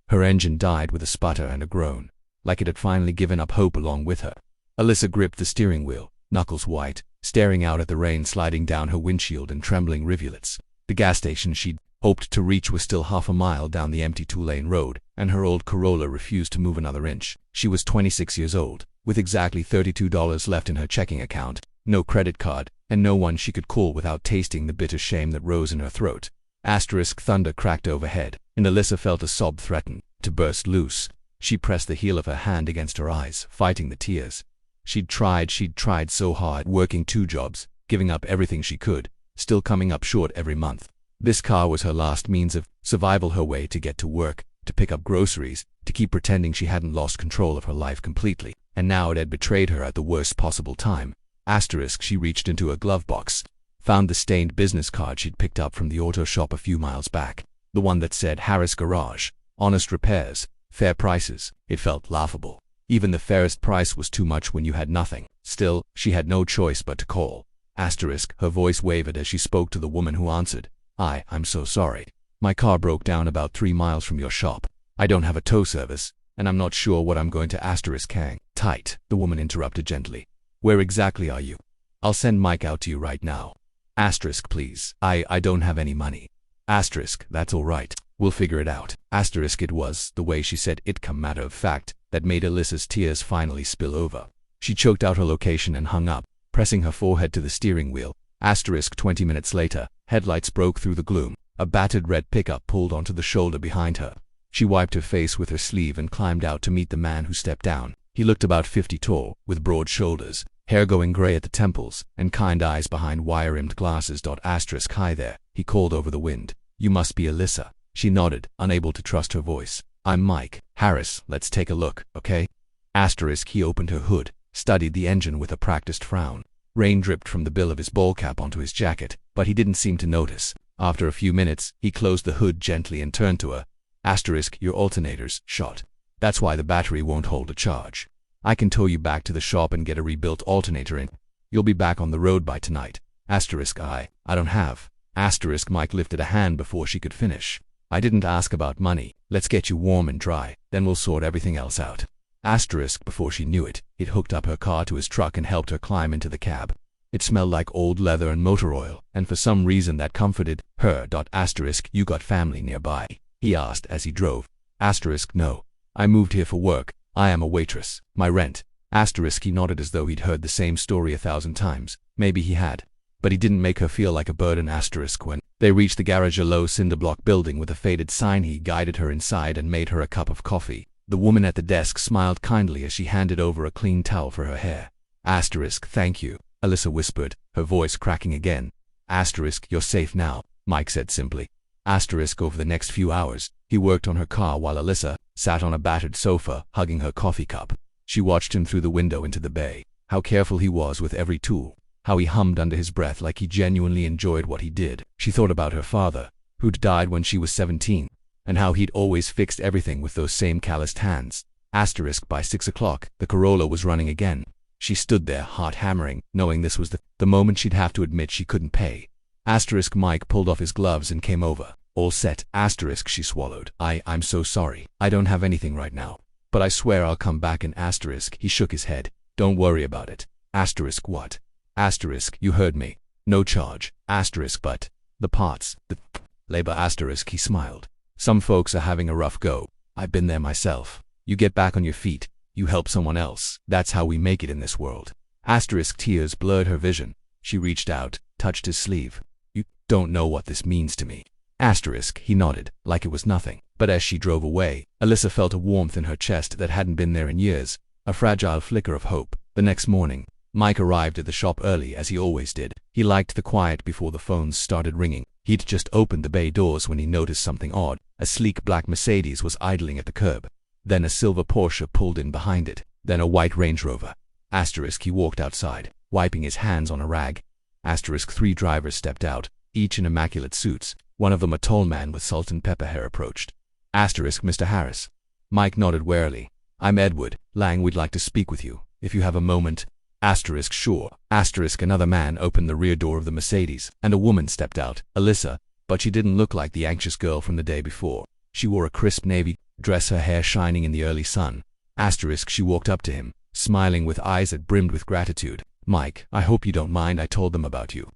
Her engine died with a sputter and a groan, like it had finally given up hope along with her. Alyssa gripped the steering wheel, knuckles white, staring out at the rain sliding down her windshield in trembling rivulets. The gas station she'd hoped to reach was still half a mile down the empty two-lane road, and her old Corolla refused to move another inch. She was 26 years old, with exactly $32 left in her checking account, no credit card, and no one she could call without tasting the bitter shame that rose in her throat. Thunder cracked overhead, and Alyssa felt a sob threaten to burst loose. She pressed the heel of her hand against her eyes, fighting the tears. She'd tried so hard, working 2 jobs, giving up everything she could, still coming up short every month. This car was her last means of survival, her way to get to work, to pick up groceries, to keep pretending she hadn't lost control of her life completely, and now it had betrayed her at the worst possible time. She reached into her glove box, found the stained business card she'd picked up from the auto shop a few miles back, the one that said Harris Garage, honest repairs, fair prices. It felt laughable. Even the fairest price was too much when you had nothing. Still, she had no choice but to call. Her voice wavered as she spoke to the woman who answered. I'm so sorry. My car broke down about 3 miles from your shop. I don't have a tow service, and I'm not sure what I'm going to hang tight, the woman interrupted gently. Where exactly are you? I'll send Mike out to you right now. Please. I don't have any money. That's all right. We'll figure it out. It was the way she said it come matter of fact that made Alyssa's tears finally spill over. She choked out her location and hung up, pressing her forehead to the steering wheel. 20 minutes later, headlights broke through the gloom. A battered red pickup pulled onto the shoulder behind her. She wiped her face with her sleeve and climbed out to meet the man who stepped down. He looked about 50 tall, with broad shoulders, hair going gray at the temples, and kind eyes behind wire-rimmed glasses. Hi there, he called over the wind. You must be Alyssa. She nodded, unable to trust her voice. I'm Mike. Harris, let's take a look, okay? He opened her hood, studied the engine with a practiced frown. Rain dripped from the bill of his ball cap onto his jacket, but he didn't seem to notice. After a few minutes, he closed the hood gently and turned to her. Your alternator's shot. That's why the battery won't hold a charge. I can tow you back to the shop and get a rebuilt alternator in. You'll be back on the road by tonight. I don't have. Mike lifted a hand before she could finish. I didn't ask about money. Let's get you warm and dry, then we'll sort everything else out. Before she knew it, he'd hooked up her car to his truck and helped her climb into the cab. It smelled like old leather and motor oil, and for some reason that comforted her. You got family nearby? He asked as he drove. No. I moved here for work. I am a waitress. My rent. He nodded as though he'd heard the same story 1,000 times. Maybe he had. But he didn't make her feel like a burden. When they reached the garage, a low cinder-block building with a faded sign, he guided her inside and made her a cup of coffee. The woman at the desk smiled kindly as she handed over a clean towel for her hair. Thank you, Alyssa whispered, her voice cracking again. You're safe now, Mike said simply. Over the next few hours, he worked on her car while Alyssa sat on a battered sofa, hugging her coffee cup. She watched him through the window into the bay. How careful he was with every tool. How he hummed under his breath like he genuinely enjoyed what he did. She thought about her father, who'd died when she was 17, and how he'd always fixed everything with those same calloused hands. By 6 o'clock, the Corolla was running again. She stood there, heart hammering, knowing this was the moment she'd have to admit she couldn't pay. Mike pulled off his gloves and came over. All set. She swallowed. I'm so sorry. I don't have anything right now. But I swear I'll come back in. He shook his head. Don't worry about it. What? You heard me. No charge. But the parts, the labor. He smiled. Some folks are having a rough go. I've been there myself. You get back on your feet. You help someone else. That's how we make it in this world. Tears blurred her vision. She reached out, touched his sleeve. You don't know what this means to me. He nodded, like it was nothing. But as she drove away, Alyssa felt a warmth in her chest that hadn't been there in years, a fragile flicker of hope. The next morning, Mike arrived at the shop early as he always did. He liked the quiet before the phones started ringing. He'd just opened the bay doors when he noticed something odd. A sleek black Mercedes was idling at the curb. Then a silver Porsche pulled in behind it. Then a white Range Rover. He walked outside, wiping his hands on a rag. 3 drivers stepped out, each in immaculate suits. One of them, a tall man with salt and pepper hair, approached. Mr. Harris. Mike nodded warily. I'm Edward Lang. We'd like to speak with you, if you have a moment. Sure. Another man opened the rear door of the Mercedes, and a woman stepped out. Alyssa, but she didn't look like the anxious girl from the day before. She wore a crisp navy dress, her hair shining in the early sun. She walked up to him, smiling with eyes that brimmed with gratitude. "Mike, I hope you don't mind I told them about you."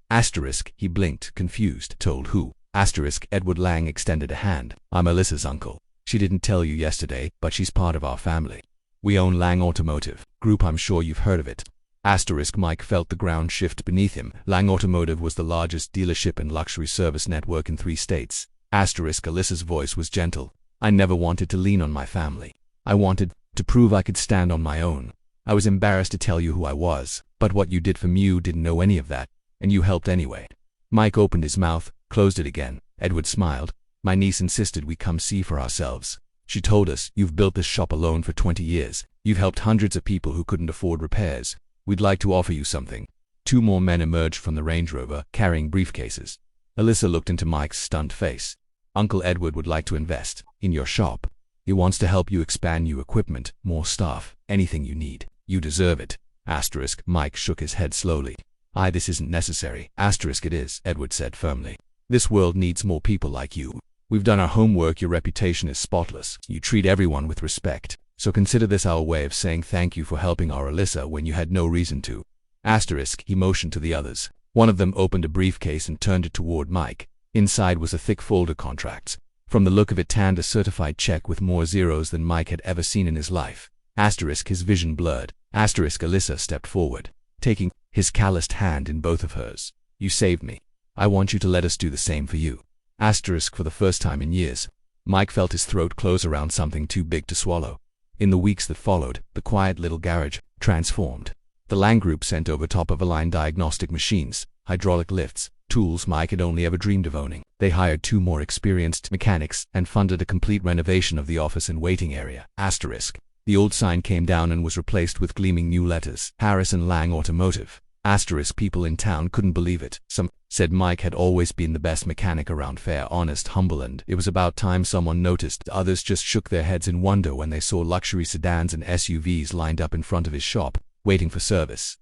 He blinked, confused. "Told who?" Edward Lang extended a hand. "I'm Alyssa's uncle. She didn't tell you yesterday, but she's part of our family. We own Lang Automotive Group. I'm sure you've heard of it." Mike felt the ground shift beneath him. Lang Automotive was the largest dealership and luxury service network in 3 states. Alyssa's voice was gentle. "I never wanted to lean on my family. I wanted to prove I could stand on my own. I was embarrassed to tell you who I was, but what you did for me, you didn't know any of that, and you helped anyway." Mike opened his mouth, closed it again. Edward smiled. "My niece insisted we come see for ourselves. She told us, you've built this shop alone for 20 years. You've helped hundreds of people who couldn't afford repairs. We'd like to offer you something." 2 more men emerged from the Range Rover, carrying briefcases. Alyssa looked into Mike's stunned face. "Uncle Edward would like to invest in your shop. He wants to help you expand new equipment, more staff, anything you need. You deserve it." Mike shook his head slowly. "This isn't necessary." "It is," Edward said firmly. "This world needs more people like you. We've done our homework. Your reputation is spotless. You treat everyone with respect. So consider this our way of saying thank you for helping our Alyssa when you had no reason to." He motioned to the others. One of them opened a briefcase and turned it toward Mike. Inside was a thick folder of contracts. From the look of it, a certified check with more zeros than Mike had ever seen in his life. His vision blurred. Alyssa stepped forward, taking his calloused hand in both of hers. "You saved me. I want you to let us do the same for you." For the first time in years, Mike felt his throat close around something too big to swallow. In the weeks that followed, the quiet little garage transformed. The Lang Group sent over top-of-the-line diagnostic machines, hydraulic lifts, tools Mike had only ever dreamed of owning. They hired 2 more experienced mechanics and funded a complete renovation of the office and waiting area. The old sign came down and was replaced with gleaming new letters. Harrison Lang Automotive. People in town couldn't believe it. Some said Mike had always been the best mechanic around, fair, honest, humble, and it was about time someone noticed. Others just shook their heads in wonder when they saw luxury sedans and SUVs lined up in front of his shop, waiting for service.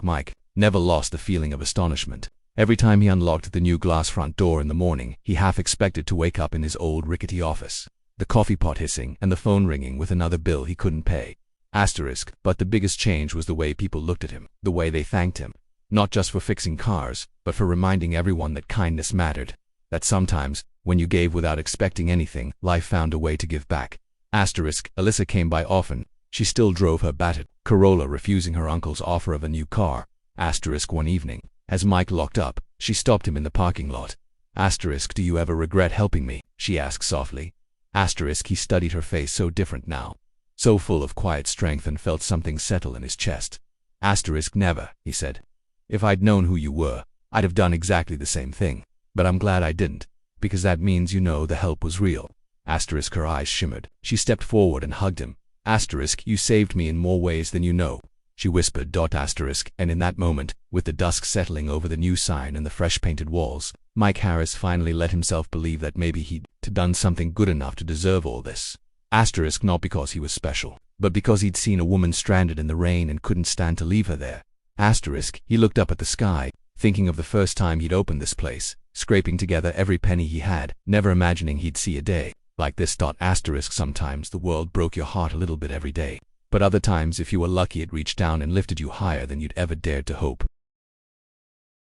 Mike never lost the feeling of astonishment. Every time he unlocked the new glass front door in the morning, he half expected to wake up in his old rickety office, the coffee pot hissing and the phone ringing with another bill he couldn't pay. But the biggest change was the way people looked at him, the way they thanked him. Not just for fixing cars, but for reminding everyone that kindness mattered. That sometimes, when you gave without expecting anything, life found a way to give back. Alyssa came by often. She still drove her battered Corolla, refusing her uncle's offer of a new car. One evening, as Mike locked up, she stopped him in the parking lot. "Do you ever regret helping me?" she asked softly. He studied her face, so different now, so full of quiet strength, and felt something settle in his chest. "Never," he said. "If I'd known who you were, I'd have done exactly the same thing. But I'm glad I didn't, because that means you know the help was real." Her eyes shimmered. She stepped forward and hugged him. "You saved me in more ways than you know," she whispered. And in that moment, with the dusk settling over the new sign and the fresh painted walls, Mike Harris finally let himself believe that maybe he'd done something good enough to deserve all this. Not because he was special, but because he'd seen a woman stranded in the rain and couldn't stand to leave her there. He looked up at the sky, thinking of the first time he'd opened this place, scraping together every penny he had, never imagining he'd see a day like this. Sometimes the world broke your heart a little bit every day, but other times, if you were lucky, it reached down and lifted you higher than you'd ever dared to hope.